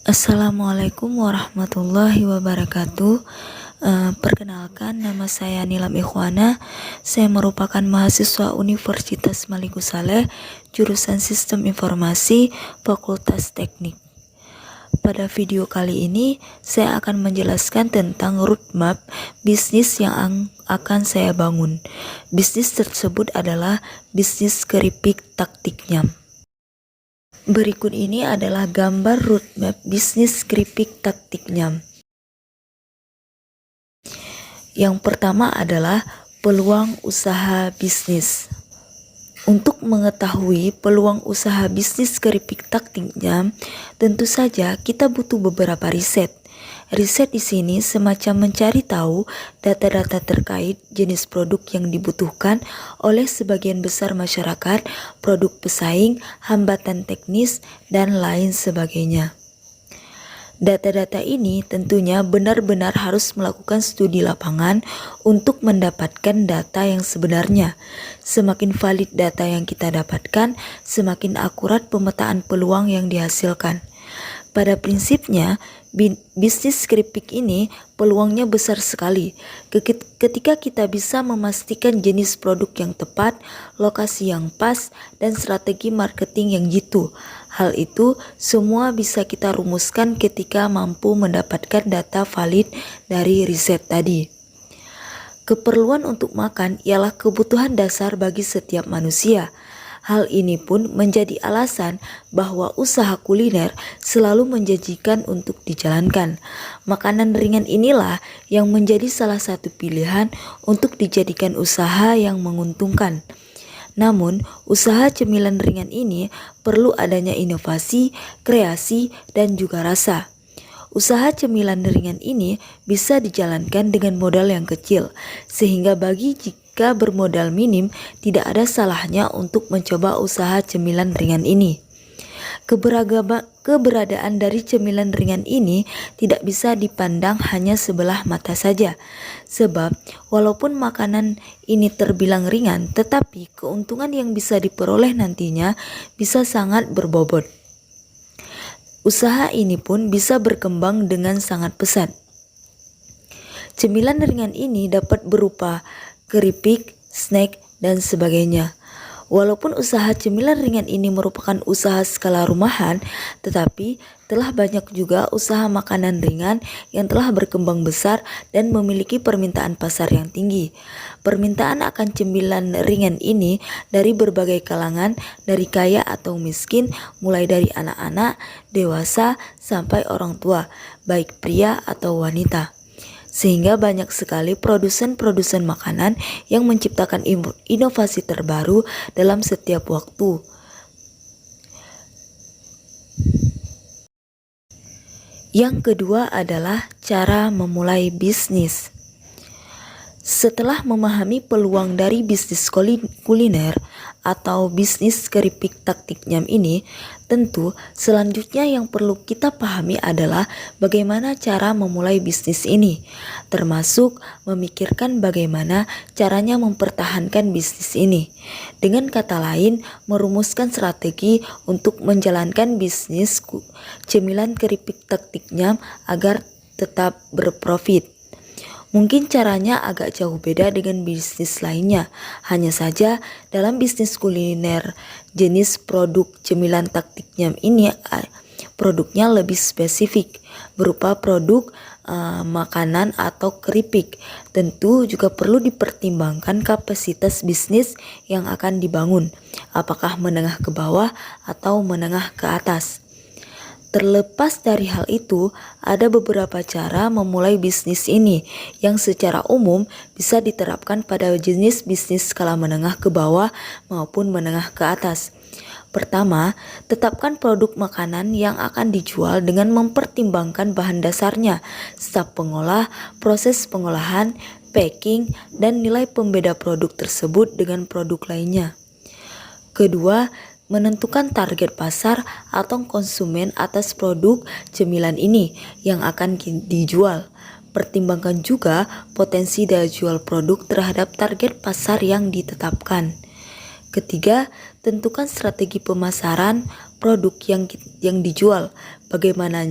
Assalamualaikum warahmatullahi wabarakatuh. Perkenalkan, nama saya Nilam Ikhwana. Saya merupakan mahasiswa Universitas Maliku Saleh, jurusan Sistem Informasi, Fakultas Teknik. Pada video kali ini, saya akan menjelaskan tentang roadmap bisnis yang akan saya bangun. Bisnis tersebut adalah bisnis keripik taktik nyam. Berikut ini adalah gambar roadmap bisnis keripik taktik nyam. Yang pertama adalah peluang usaha bisnis. Untuk mengetahui peluang usaha bisnis keripik taktik nyam, tentu saja kita butuh beberapa riset. Riset di sini semacam mencari tahu data-data terkait jenis produk yang dibutuhkan oleh sebagian besar masyarakat, produk pesaing, hambatan teknis, dan lain sebagainya. Data-data ini tentunya benar-benar harus melakukan studi lapangan untuk mendapatkan data yang sebenarnya. Semakin valid data yang kita dapatkan, semakin akurat pemetaan peluang yang dihasilkan. Pada prinsipnya, bisnis keripik ini peluangnya besar sekali ketika kita bisa memastikan jenis produk yang tepat, lokasi yang pas, dan strategi marketing yang jitu. Hal itu semua bisa kita rumuskan ketika mampu mendapatkan data valid dari riset tadi. Keperluan untuk makan ialah kebutuhan dasar bagi setiap manusia. Hal ini pun menjadi alasan bahwa usaha kuliner selalu menjanjikan untuk dijalankan. Makanan ringan inilah yang menjadi salah satu pilihan untuk dijadikan usaha yang menguntungkan. Namun, usaha cemilan ringan ini perlu adanya inovasi, kreasi, dan juga rasa. Usaha cemilan ringan ini bisa dijalankan dengan modal yang kecil, sehingga jika bermodal minim, tidak ada salahnya untuk mencoba usaha cemilan ringan ini. Keberadaan dari cemilan ringan ini tidak bisa dipandang hanya sebelah mata saja, sebab walaupun makanan ini terbilang ringan, tetapi keuntungan yang bisa diperoleh nantinya bisa sangat berbobot. Usaha ini pun bisa berkembang dengan sangat pesat. Cemilan ringan ini dapat berupa keripik, snack, dan sebagainya. Walaupun usaha cemilan ringan ini merupakan usaha skala rumahan, tetapi telah banyak juga usaha makanan ringan yang telah berkembang besar dan memiliki permintaan pasar yang tinggi. Permintaan akan cemilan ringan ini dari berbagai kalangan, dari kaya atau miskin, mulai dari anak-anak, dewasa, sampai orang tua, baik pria atau wanita. Sehingga banyak sekali produsen-produsen makanan yang menciptakan inovasi terbaru dalam setiap waktu. Yang kedua adalah cara memulai bisnis. Setelah memahami peluang dari bisnis kuliner atau bisnis keripik taktik nyam ini, tentu selanjutnya yang perlu kita pahami adalah bagaimana cara memulai bisnis ini, termasuk memikirkan bagaimana caranya mempertahankan bisnis ini. Dengan kata lain, merumuskan strategi untuk menjalankan bisnis cemilan keripik taktik nyam agar tetap berprofit. Mungkin caranya agak jauh beda dengan bisnis lainnya. Hanya saja dalam bisnis kuliner jenis produk cemilan taktik nyam ini produknya lebih spesifik berupa produk makanan atau keripik. Tentu juga perlu dipertimbangkan kapasitas bisnis yang akan dibangun, apakah menengah ke bawah atau menengah ke atas. Terlepas dari hal itu, ada beberapa cara memulai bisnis ini yang secara umum bisa diterapkan pada jenis bisnis skala menengah ke bawah maupun menengah ke atas. Pertama, tetapkan produk makanan yang akan dijual dengan mempertimbangkan bahan dasarnya, staf pengolah, proses pengolahan, packing, dan nilai pembeda produk tersebut dengan produk lainnya. Kedua, menentukan target pasar atau konsumen atas produk cemilan ini yang akan dijual. Pertimbangkan juga potensi daya jual produk terhadap target pasar yang ditetapkan. Ketiga, tentukan strategi pemasaran produk yang dijual. bagaimana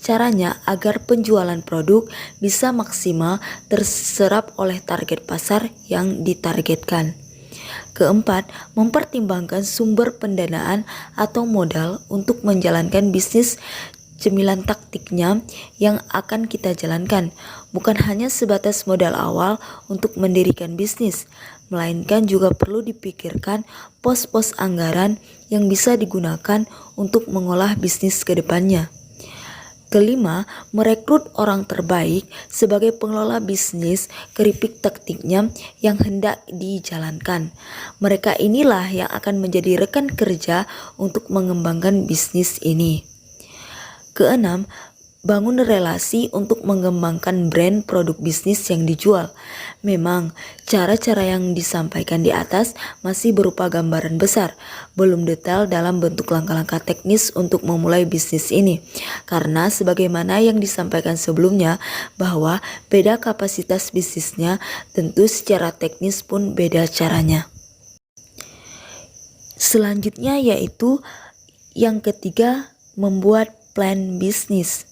caranya agar penjualan produk bisa maksimal terserap oleh target pasar yang ditargetkan. Keempat, mempertimbangkan sumber pendanaan atau modal untuk menjalankan bisnis cemilan taktiknya yang akan kita jalankan, bukan hanya sebatas modal awal untuk mendirikan bisnis, melainkan juga perlu dipikirkan pos-pos anggaran yang bisa digunakan untuk mengolah bisnis ke depannya. Kelima, merekrut orang terbaik sebagai pengelola bisnis keripik taktiknya yang hendak dijalankan. Mereka inilah yang akan menjadi rekan kerja untuk mengembangkan bisnis ini. Keenam, bangun relasi untuk mengembangkan brand produk bisnis yang dijual. Memang, cara-cara yang disampaikan di atas masih berupa gambaran besar, belum detail dalam bentuk langkah-langkah teknis untuk memulai bisnis ini. Karena sebagaimana yang disampaikan sebelumnya, bahwa beda kapasitas bisnisnya, tentu secara teknis pun beda caranya. Selanjutnya yaitu yang ketiga, membuat plan bisnis.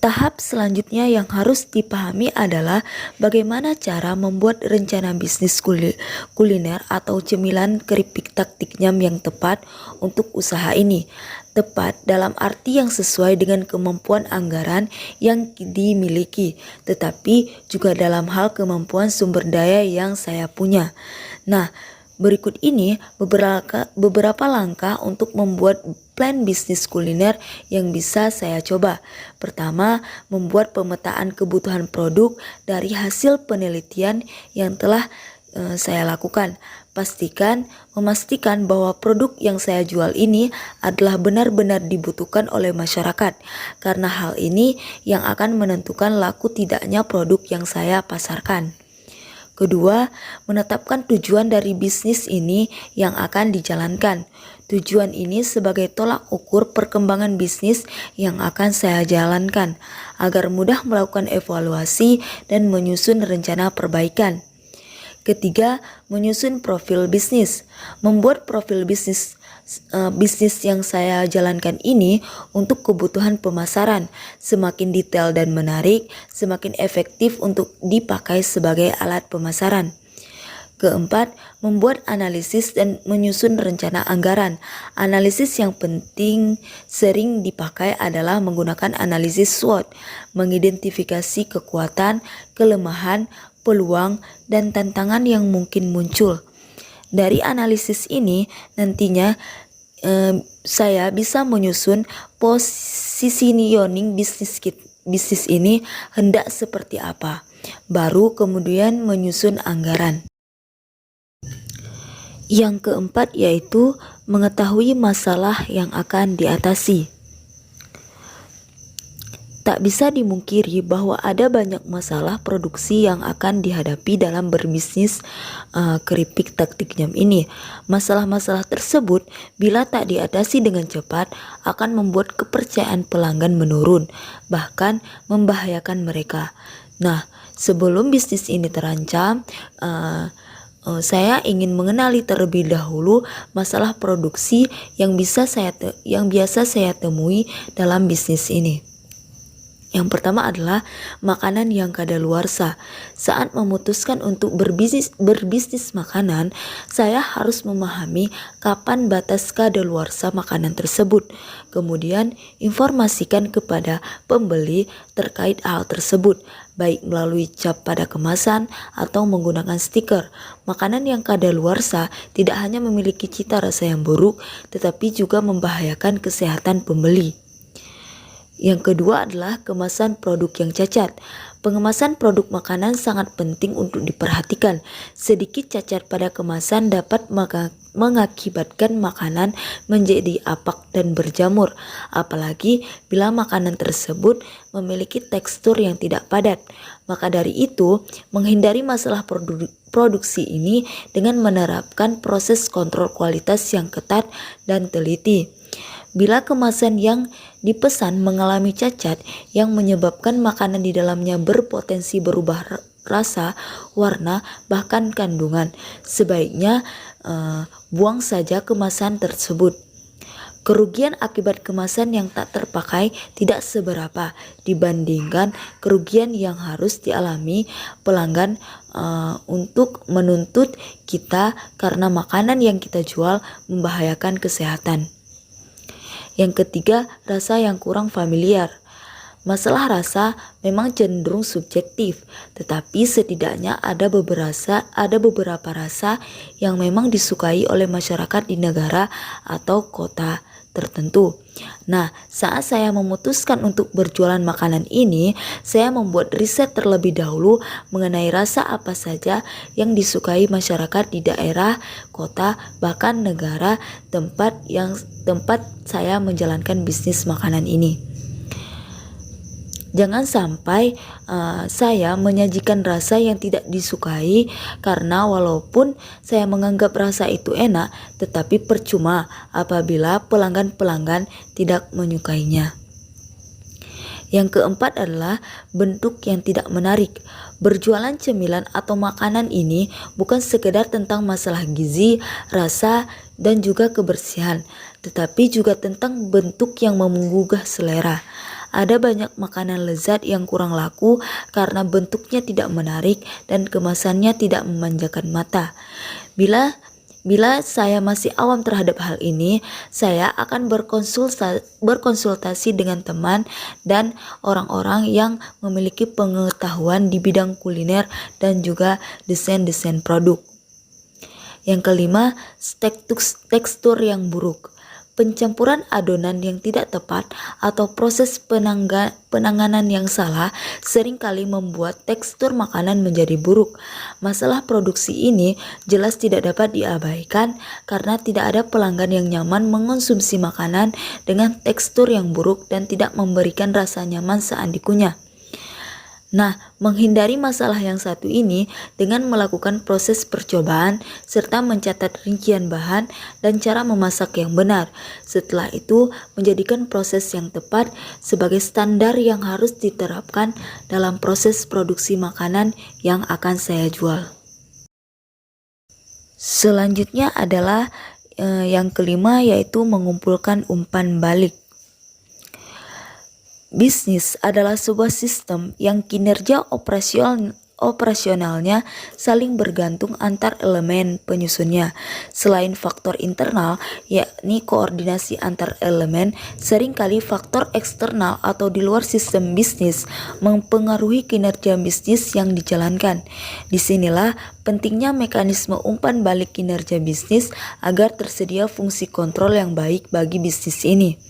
Tahap selanjutnya yang harus dipahami adalah bagaimana cara membuat rencana bisnis kuliner atau cemilan keripik taktik nyam yang tepat untuk usaha ini. Tepat dalam arti yang sesuai dengan kemampuan anggaran yang dimiliki, tetapi juga dalam hal kemampuan sumber daya yang saya punya. Nah, berikut ini beberapa langkah untuk membuat plan bisnis kuliner yang bisa saya coba. Pertama, membuat pemetaan kebutuhan produk dari hasil penelitian yang telah saya lakukan. Memastikan bahwa produk yang saya jual ini adalah benar-benar dibutuhkan oleh masyarakat, karena hal ini yang akan menentukan laku tidaknya produk yang saya pasarkan. Kedua, menetapkan tujuan dari bisnis ini yang akan dijalankan. Tujuan ini sebagai tolak ukur perkembangan bisnis yang akan saya jalankan, agar mudah melakukan evaluasi dan menyusun rencana perbaikan. Ketiga, menyusun profil bisnis. Membuat profil bisnis yang saya jalankan ini untuk kebutuhan pemasaran. Semakin detail dan menarik, semakin efektif untuk dipakai sebagai alat pemasaran. Keempat, membuat analisis dan menyusun rencana anggaran. Analisis yang penting sering dipakai adalah menggunakan analisis SWOT, mengidentifikasi kekuatan, kelemahan, peluang, dan tantangan yang mungkin muncul. Dari analisis ini nantinya saya bisa menyusun positioning bisnis ini hendak seperti apa. Baru kemudian menyusun anggaran. Yang keempat yaitu mengetahui masalah yang akan diatasi. Tak bisa dimungkiri bahwa ada banyak masalah produksi yang akan dihadapi dalam berbisnis keripik taktik nyam ini. Masalah-masalah tersebut bila tak diatasi dengan cepat akan membuat kepercayaan pelanggan menurun, bahkan membahayakan mereka. Nah, sebelum bisnis ini terancam, saya ingin mengenali terlebih dahulu masalah produksi yang biasa saya temui dalam bisnis ini. Yang pertama adalah makanan yang kadaluarsa. Saat memutuskan untuk berbisnis makanan, saya harus memahami kapan batas kadaluarsa makanan tersebut. Kemudian informasikan kepada pembeli terkait hal tersebut, baik melalui cap pada kemasan atau menggunakan stiker. Makanan yang kadaluarsa tidak hanya memiliki cita rasa yang buruk, tetapi juga membahayakan kesehatan pembeli. Yang kedua adalah kemasan produk yang cacat. Pengemasan produk makanan sangat penting untuk diperhatikan. Sedikit cacat pada kemasan dapat mengakibatkan makanan menjadi apak dan berjamur, apalagi bila makanan tersebut memiliki tekstur yang tidak padat. Maka dari itu, menghindari masalah produksi ini dengan menerapkan proses kontrol kualitas yang ketat dan teliti. Bila kemasan yang dipesan mengalami cacat yang menyebabkan makanan di dalamnya berpotensi berubah rasa, warna, bahkan kandungan, sebaiknya buang saja kemasan tersebut. Kerugian akibat kemasan yang tak terpakai tidak seberapa dibandingkan kerugian yang harus dialami pelanggan untuk menuntut kita karena makanan yang kita jual membahayakan kesehatan. Yang ketiga, rasa yang kurang familiar. Masalah rasa memang cenderung subjektif, tetapi setidaknya ada beberapa rasa yang memang disukai oleh masyarakat di negara atau kota tertentu. Nah, saat saya memutuskan untuk berjualan makanan ini, saya membuat riset terlebih dahulu mengenai rasa apa saja yang disukai masyarakat di daerah, kota, bahkan negara tempat saya menjalankan bisnis makanan ini. Jangan sampai saya menyajikan rasa yang tidak disukai, karena walaupun saya menganggap rasa itu enak, tetapi percuma apabila pelanggan-pelanggan tidak menyukainya. Yang keempat adalah bentuk yang tidak menarik. Berjualan cemilan atau makanan ini bukan sekedar tentang masalah gizi, rasa, dan juga kebersihan, tetapi juga tentang bentuk yang menggugah selera. Ada banyak makanan lezat yang kurang laku karena bentuknya tidak menarik dan kemasannya tidak memanjakan mata. Bila saya masih awam terhadap hal ini, saya akan berkonsultasi dengan teman dan orang-orang yang memiliki pengetahuan di bidang kuliner dan juga desain produk. Yang kelima, tekstur yang buruk. Pencampuran adonan yang tidak tepat atau proses penanganan yang salah seringkali membuat tekstur makanan menjadi buruk. Masalah produksi ini jelas tidak dapat diabaikan karena tidak ada pelanggan yang nyaman mengonsumsi makanan dengan tekstur yang buruk dan tidak memberikan rasa nyaman saat dikunyah. Nah, menghindari masalah yang satu ini dengan melakukan proses percobaan serta mencatat rincian bahan dan cara memasak yang benar. Setelah itu, menjadikan proses yang tepat sebagai standar yang harus diterapkan dalam proses produksi makanan yang akan saya jual. Selanjutnya adalah yang kelima, yaitu mengumpulkan umpan balik. Bisnis adalah sebuah sistem yang kinerja operasionalnya saling bergantung antar elemen penyusunnya. Selain faktor internal, yakni koordinasi antar elemen, seringkali faktor eksternal atau di luar sistem bisnis mempengaruhi kinerja bisnis yang dijalankan. Disinilah pentingnya mekanisme umpan balik kinerja bisnis agar tersedia fungsi kontrol yang baik bagi bisnis ini.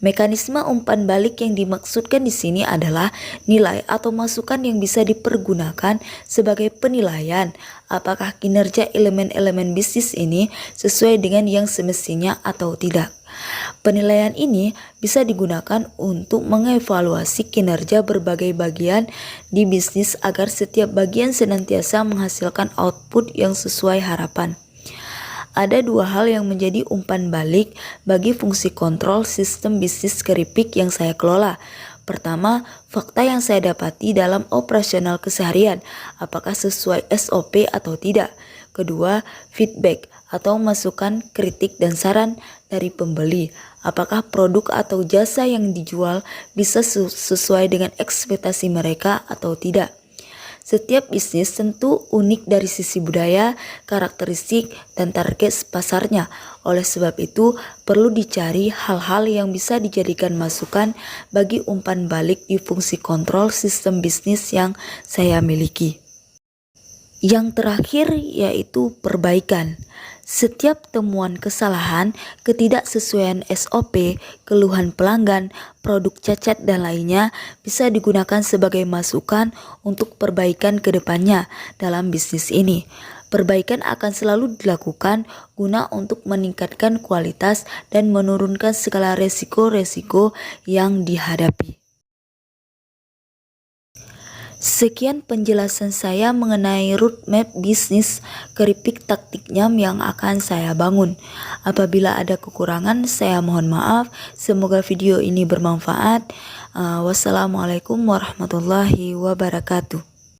Mekanisme umpan balik yang dimaksudkan di sini adalah nilai atau masukan yang bisa dipergunakan sebagai penilaian apakah kinerja elemen-elemen bisnis ini sesuai dengan yang semestinya atau tidak. Penilaian ini bisa digunakan untuk mengevaluasi kinerja berbagai bagian di bisnis agar setiap bagian senantiasa menghasilkan output yang sesuai harapan. Ada dua hal yang menjadi umpan balik bagi fungsi kontrol sistem bisnis keripik yang saya kelola. Pertama, fakta yang saya dapati dalam operasional keseharian, apakah sesuai SOP atau tidak. Kedua, feedback atau masukan, kritik, dan saran dari pembeli. Apakah produk atau jasa yang dijual bisa sesuai dengan ekspektasi mereka atau tidak. Setiap bisnis tentu unik dari sisi budaya, karakteristik, dan target pasarnya. Oleh sebab itu, perlu dicari hal-hal yang bisa dijadikan masukan bagi umpan balik di fungsi kontrol sistem bisnis yang saya miliki. Yang terakhir yaitu perbaikan. Setiap temuan kesalahan, ketidaksesuaian SOP, keluhan pelanggan, produk cacat dan lainnya bisa digunakan sebagai masukan untuk perbaikan ke depannya dalam bisnis ini. Perbaikan akan selalu dilakukan guna untuk meningkatkan kualitas dan menurunkan segala resiko-resiko yang dihadapi. Sekian penjelasan saya mengenai roadmap bisnis keripik taktik nyam yang akan saya bangun. Apabila ada kekurangan, saya mohon maaf. Semoga video ini bermanfaat. Wassalamualaikum warahmatullahi wabarakatuh.